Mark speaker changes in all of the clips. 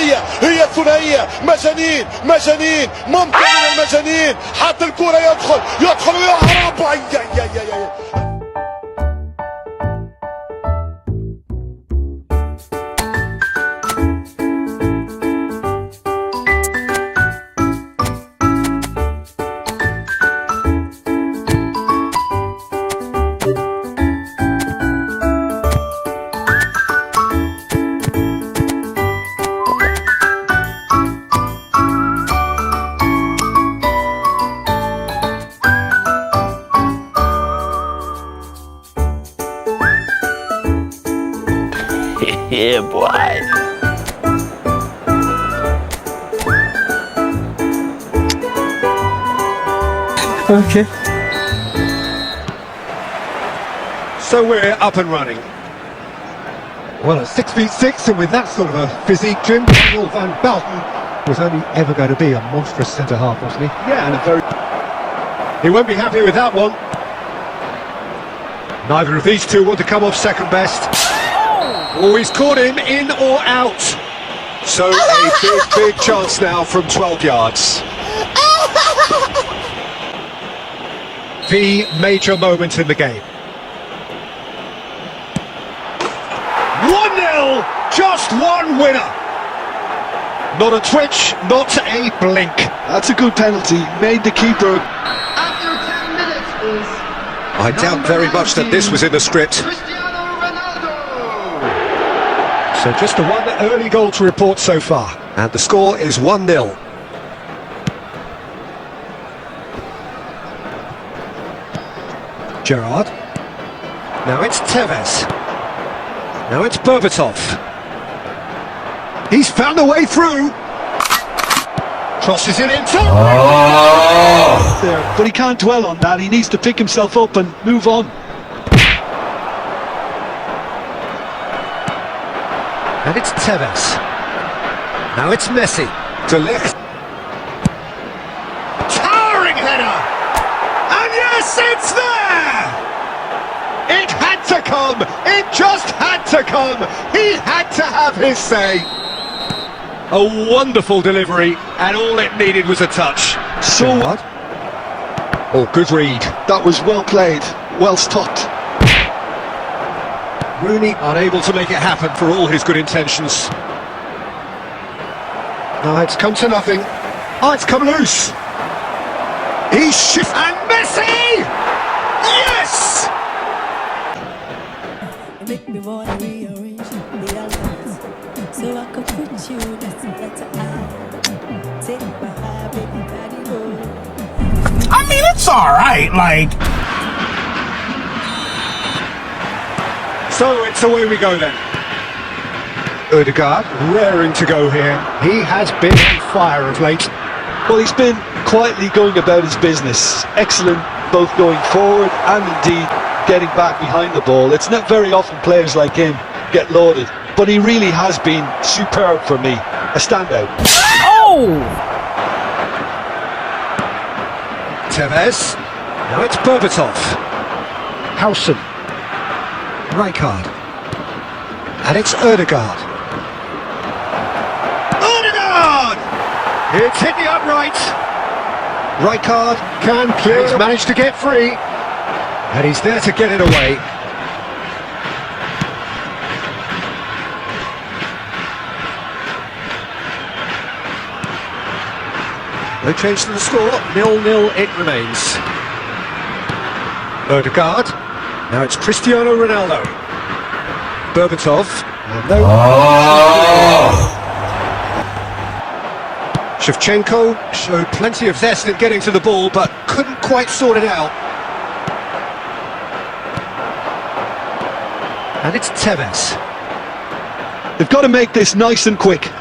Speaker 1: ثلاثية، هي ثنائية. مجانين مجانين، ممكن من المجانين. حتى الكرة يدخل ويهرب.
Speaker 2: Yeah, boy.
Speaker 3: Okay.
Speaker 4: So we're up and running. Well, at 6'6", and with that sort of a physique, Jim, Daniel van Belten was only ever going to be a monstrous centre-half, wasn't he? Yeah, and a very... He won't be happy with that one. Neither of these two want to come off second best. Oh, he's caught him in or out. So a big chance now from 12 yards. The major moment in the game. 1-0, just one winner. Not a twitch, not a blink.
Speaker 5: That's a good penalty, made the keeper.
Speaker 6: After 10 minutes is...
Speaker 4: I doubt very much that this was in the script. So just the one early goal to report so far. And the score is 1-0. Gerrard. Now it's Tevez. Now it's Berbatov. He's found a way through. Crosses it into.
Speaker 5: There, but he can't dwell on that. He needs to pick himself up and move on.
Speaker 4: And it's Tevez. Now it's Messi. De Ligt. Towering header! And yes, it's there! It had to come! It just had to come! He had to have his say! A wonderful delivery, and all it needed was a touch.
Speaker 5: So what?
Speaker 4: Oh, good read.
Speaker 5: That was well played, well stopped.
Speaker 4: Rooney unable to make it happen for all his good intentions. No, it's come to nothing. Oh, it's come loose. He's shift and Messi! Yes!
Speaker 7: Make me wanna rearrange the elements so I could put you next to take my baby daddy road.
Speaker 8: I mean, it's alright, like...
Speaker 4: So it's away we go then. Ødegaard raring to go here. He has been on fire of late.
Speaker 5: Well, he's been quietly going about his business. Excellent both going forward and indeed getting back behind the ball. It's not very often players like him get lauded, but he really has been superb for me. A standout.
Speaker 8: Oh!
Speaker 4: Tevez. Now it's Berbatov. Howson. Rijkaard. And it's Ødegaard. Ødegaard! It's hit the upright. Rijkaard can clear. He's managed to get free. And he's there to get it away. No change to the score. 0-0 it remains. Ødegaard. Now it's Cristiano Ronaldo. Berbatov. No. Shevchenko showed plenty of zest in getting to the ball, but couldn't quite sort it out. And it's Tevez.
Speaker 5: They've got to make this nice and quick.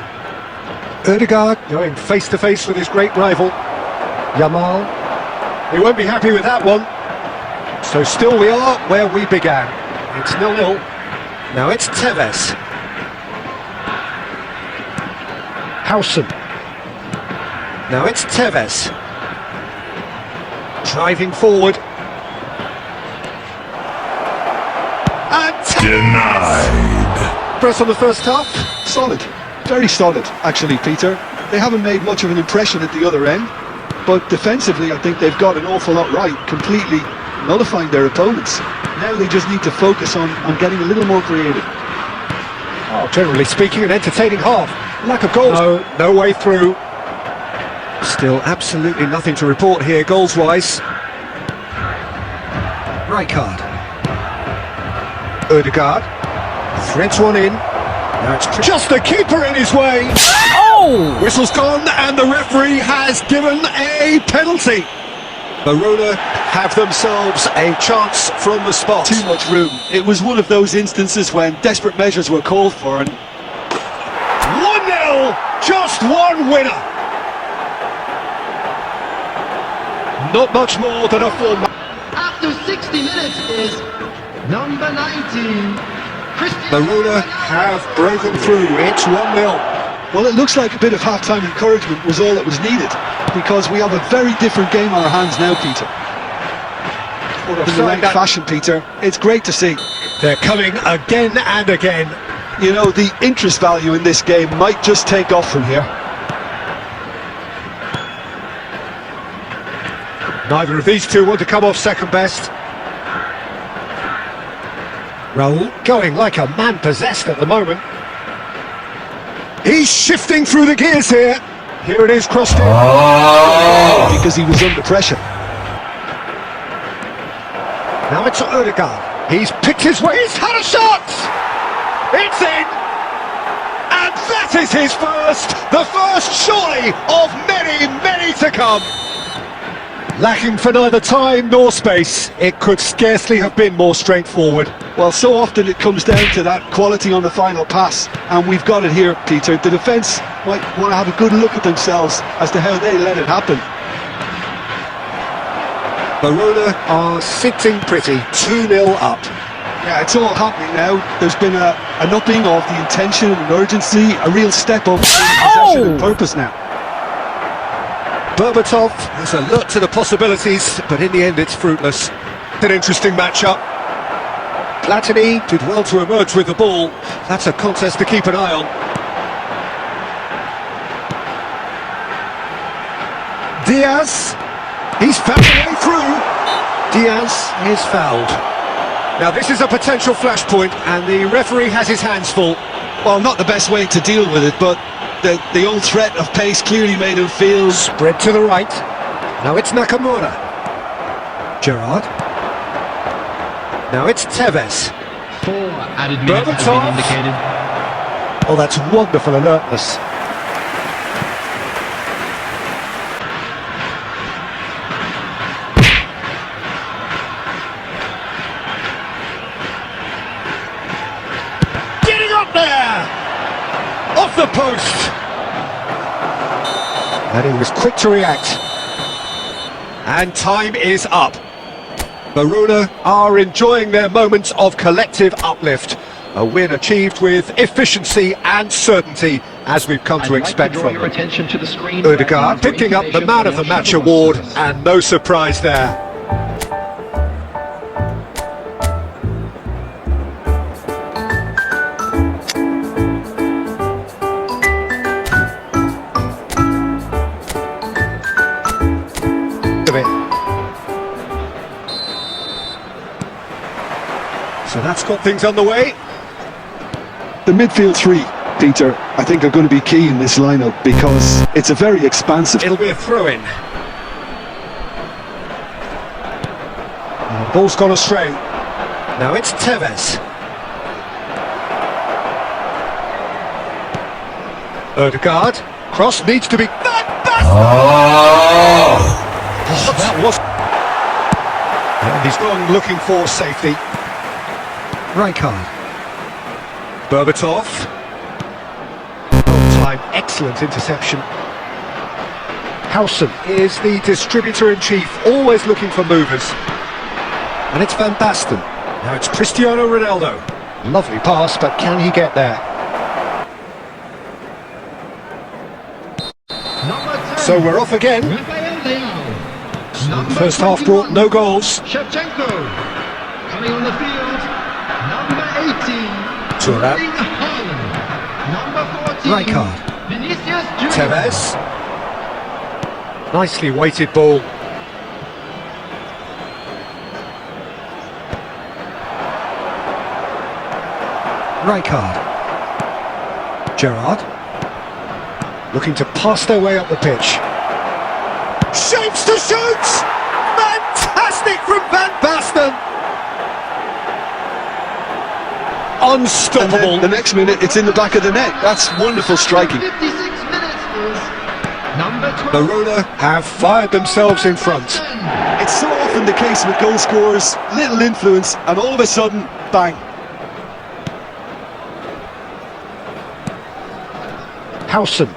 Speaker 4: Ødegaard going face-to-face with his great rival, Yamal. He won't be happy with that one. So still we are where we began. It's 0-0. Now it's Tevez. Howson. Now it's Tevez. Driving forward. And
Speaker 8: Denied.
Speaker 4: press on the first half.
Speaker 5: Solid. Very solid, actually, Peter. They haven't made much of an impression at the other end, but defensively I think they've got an awful lot right, completely nullifying their opponents. Now they just need to focus on getting a little more creative.
Speaker 4: Oh, generally speaking, an entertaining half. Lack of goals. No way through. Still absolutely nothing to report here goals-wise. Rijkaard. Ødegaard. Threads one in. Now it's just the keeper in his way.
Speaker 8: Oh!
Speaker 4: Whistle's gone and the referee has given a penalty. Verona have themselves a chance from the spot.
Speaker 5: Too much room. It was one of those instances when desperate measures were called for and...
Speaker 4: 1-0, just one winner. Not much more than a full...
Speaker 6: After 60 minutes is number 19.
Speaker 4: Verona have broken through. It's 1-0.
Speaker 5: Well, it looks like a bit of half-time encouragement was all that was needed, because we have a very different game on our hands now, Peter. In the right fashion, Peter. It's great to see.
Speaker 4: They're coming again and again.
Speaker 5: You know, the interest value in this game might just take off from here.
Speaker 4: Neither of these two want to come off second best. Raul going like a man possessed at the moment. He's shifting through the gears here. Here it is, crossed in.
Speaker 5: Because he was under pressure.
Speaker 4: Now it's Ødegaard. He's picked his way, he's had a shot! It's in! And that is his first! The first, surely, of many, many to come! Lacking for neither time nor space, it could scarcely have been more straightforward.
Speaker 5: Well, so often it comes down to that quality on the final pass, and we've got it here, Peter. The defence might want to have a good look at themselves as to how they let it happen.
Speaker 4: Verona are sitting pretty, 2-0 up.
Speaker 5: Yeah, it's all happening now. There's been an upping of the intention and urgency, a real step up in possession and purpose now.
Speaker 4: Berbatov is alert to the possibilities, but in the end it's fruitless. An interesting matchup. Platini did well to emerge with the ball. That's a contest to keep an eye on. Diaz, he's found a way through. Diaz is fouled. Now this is a potential flashpoint, and the referee has his hands full.
Speaker 5: Well, not the best way to deal with it, but the old threat of pace clearly made him feel...
Speaker 4: Spread to the right. Now it's Nakamura. Gerrard. Now it's Tevez.
Speaker 6: 4 added minutes have been indicated.
Speaker 4: Oh, that's wonderful alertness. Getting up there! Off the post! And he was quick to react. And time is up. Verona are enjoying their moments of collective uplift. A win achieved with efficiency and certainty, as we've come to expect from them. Ødegaard picking up the Man of the Match award, and no surprise there. So that's got things on the way.
Speaker 5: The midfield three, Peter, I think are going to be key in this lineup because it's a very expansive...
Speaker 4: It'll be a throw-in. The ball's gone astray. Now it's Tevez. Ødegaard. Cross needs to be... That was... And he's gone looking for safety. Rijkaard. Berbatov. On time, excellent interception. Howson is the distributor-in-chief, always looking for movers. And it's Van Basten. Now it's Cristiano Ronaldo. Lovely pass, but can he get there? So we're off again. The first half brought no goals.
Speaker 6: Shevchenko coming on the field. Number 18.
Speaker 4: Thuram.
Speaker 6: Number 14.
Speaker 4: Rijkaard.
Speaker 6: Vinicius Junior.
Speaker 4: Tevez. Nicely weighted ball. Rijkaard. Gerrard. Looking to pass their way up the pitch. Shapes to shoot! Fantastic from Van Basten! Unstoppable.
Speaker 5: And then the next minute, it's in the back of the net. That's wonderful striking.
Speaker 6: 56 minutes is number 12.
Speaker 4: Verona have fired themselves in front.
Speaker 5: It's so often the case with goal scorers, little influence, and all of a sudden, bang.
Speaker 4: Howson.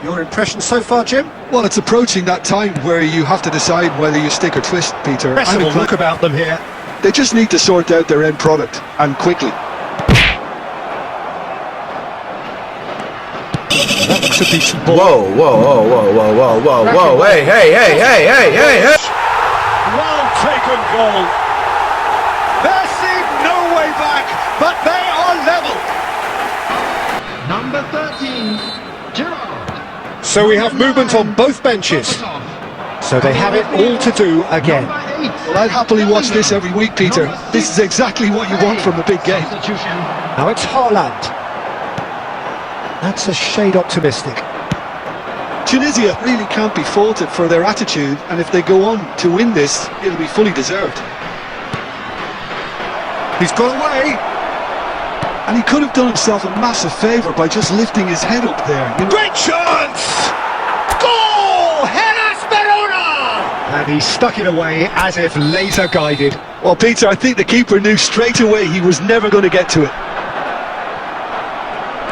Speaker 4: Your impression so far, Jim?
Speaker 5: Well, it's approaching that time where you have to decide whether you stick or twist, Peter.
Speaker 4: Best will look about them here.
Speaker 5: They just need to sort out their end product, and quickly.
Speaker 4: That looks a decent ball.
Speaker 2: Whoa, whoa, whoa, whoa, whoa, whoa, whoa, whoa, hey, hey, hey, hey, hey, hey, hey.
Speaker 4: Well taken goal. There seemed no way back, but they are level.
Speaker 6: Number 13, Gerrard.
Speaker 4: So we have movement on both benches. So they have it all to do again.
Speaker 5: Well, I'd happily watch this every week, Peter. This is exactly what you want from a big game.
Speaker 4: Now it's Haaland. That's a shade optimistic.
Speaker 5: Tunisia really can't be faulted for their attitude, and if they go on to win this, it'll be fully deserved.
Speaker 4: He's got away.
Speaker 5: And he could have done himself a massive favour by just lifting his head up there. You know?
Speaker 4: Great chance! Goal! Hellas Verona! And he stuck it away as if laser guided.
Speaker 5: Well, Peter, I think the keeper knew straight away he was never going to get to it.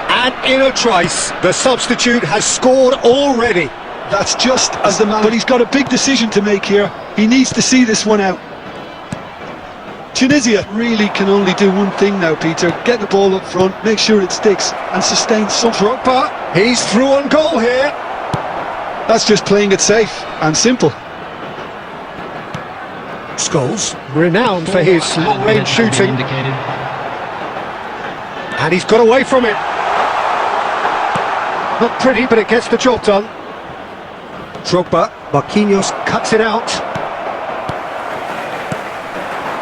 Speaker 4: And in a trice, the substitute has scored already.
Speaker 5: That's just as the man, but he's got a big decision to make here. He needs to see this one out. Tunisia really can only do one thing now, Peter. Get the ball up front, make sure it sticks, and sustain some.
Speaker 4: Drogba, he's through on goal here.
Speaker 5: That's just playing it safe and simple.
Speaker 4: Scholes, renowned for his long-range shooting. And he's got away from it. Not pretty, but it gets the job done. Drogba, Marquinhos cuts it out.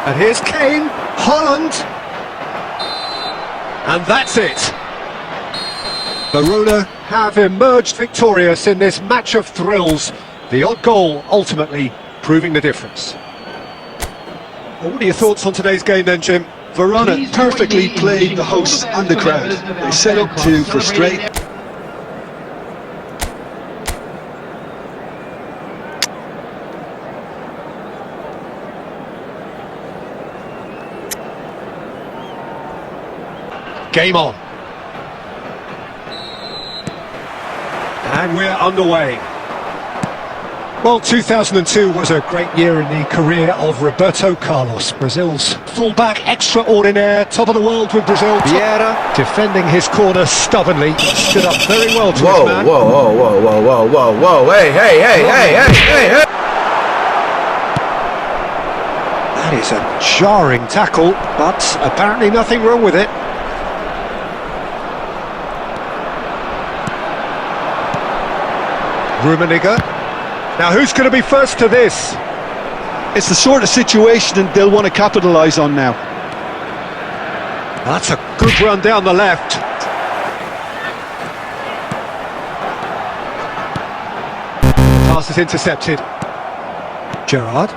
Speaker 4: And here's Kane, Haaland. And that's it. Verona have emerged victorious in this match of thrills. The odd goal ultimately proving the difference. Well, what are your thoughts on today's game then, Jim?
Speaker 5: Verona perfectly played the hosts and the crowd. They set up to frustrate.
Speaker 4: Game on. And we're underway. Well, 2002 was a great year in the career of Roberto Carlos, Brazil's fullback extraordinaire, top of the world with Brazil. Vieira, defending his corner stubbornly, stood up very well to his man.
Speaker 2: Whoa, whoa, whoa, whoa, whoa, whoa, whoa, hey, hey, hey, hey, hey, hey, hey.
Speaker 4: That is a jarring tackle, but apparently nothing wrong with it. Rummenigge. Now who's going to be first to this?
Speaker 5: It's the sort of situation they'll want to capitalise on now.
Speaker 4: That's a good run down the left. Pass is intercepted. Gerrard.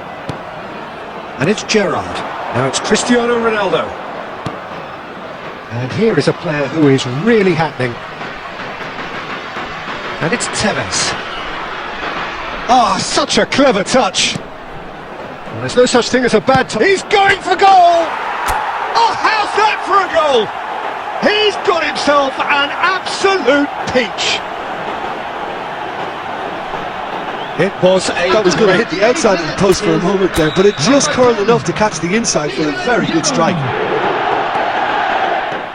Speaker 4: And it's Gerrard. Now it's Cristiano Ronaldo. And here is a player who is really happening. And it's Tevez. Ah, such a clever touch. Well, there's no such thing as a bad touch. He's going for goal! Oh, how's that for a goal? He's got himself an absolute peach. It was a...
Speaker 5: That was going to hit the outside of the post for a moment there, but it just curled enough to catch the inside for a very good strike.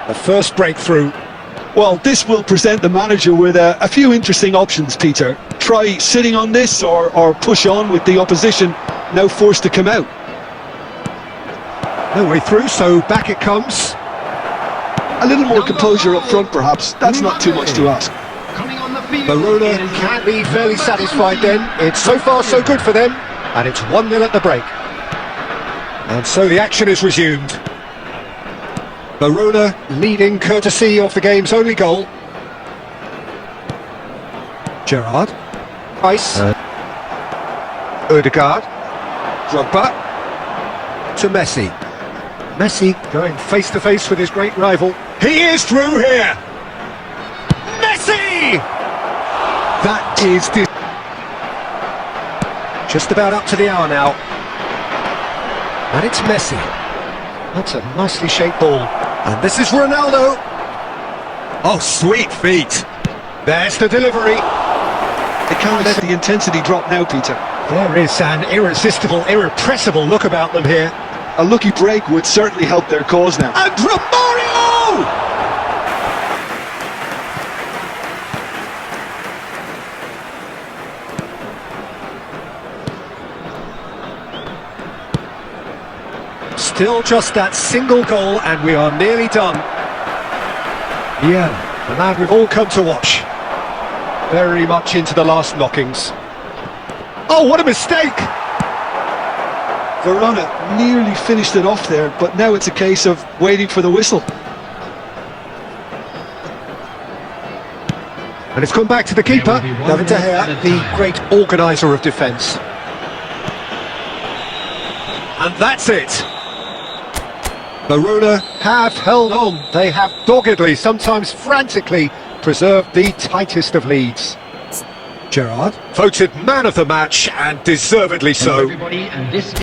Speaker 4: The first breakthrough.
Speaker 5: Well, this will present the manager with a few interesting options, Peter. Try sitting on this or push on with the opposition now forced to come out.
Speaker 4: No way through, so back it comes.
Speaker 5: A little more composure up front, perhaps. That's not too much to ask.
Speaker 6: Coming on the field
Speaker 4: Verona
Speaker 6: is
Speaker 4: can be fairly satisfied then. It's so far so good for them. And it's 1-0 at the break. And so the action is resumed. Verona leading courtesy of the game's only goal. Gerrard. Ice. Odegaard. Drogba. To Messi. Messi going face to face with his great rival. He is through here. Messi! That is just about up to the hour now. And it's Messi. That's a nicely shaped ball. And this is Ronaldo. Oh, sweet feet. There's the delivery.
Speaker 5: They can't let the intensity drop now, Peter.
Speaker 4: There is an irresistible, irrepressible look about them here.
Speaker 5: A lucky break would certainly help their cause now.
Speaker 4: And Romario! Still just that single goal and we are nearly done. Yeah, the man we've all come to watch. Very much into the last knockings. Oh, what a mistake!
Speaker 5: Verona nearly finished it off there, but now it's a case of waiting for the whistle.
Speaker 4: And it's come back to the keeper, David De Gea, the great organiser of defence. And that's it. Verona have held on. They have doggedly, sometimes frantically, preserved the tightest of leads. Gerrard, voted man of the match, and deservedly so.
Speaker 6: everybody, and this